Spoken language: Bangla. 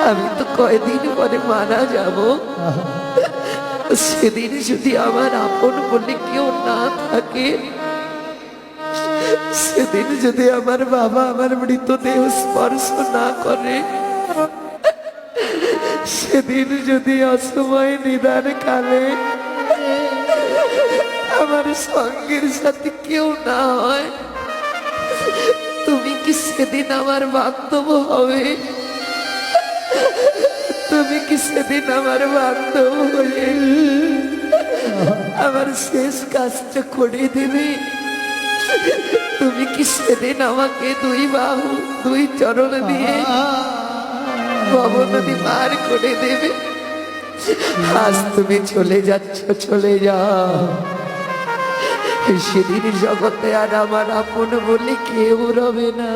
আমি তো কয়দিন পরে মারা যাব। সেদিন যদি আমার আপন বলে কেউ না থাকে, সেদিন যদি আমার বাবা আমার মৃতদেহ স্পর্শ না করে, সেদিন যদি অসময় নিদান কালে আমার সঙ্গের সাথে কেউ না হয়, তুমি কি সেদিন আমার বান্ধব হবে? তুমি কি সেদিন আমার বান্ধব হয়ে আমার শেষ কাজটা করে দেবে? তুমি কি সেদিন আমাকে দুই বাহু দুই চরণ দিয়ে ভবনদী পার করে দেবে? আজ তুমি চলে যাচ্ছ, চলে যাও। সেদিন জগতে আর আমার আপন বলে কেউ রবে না।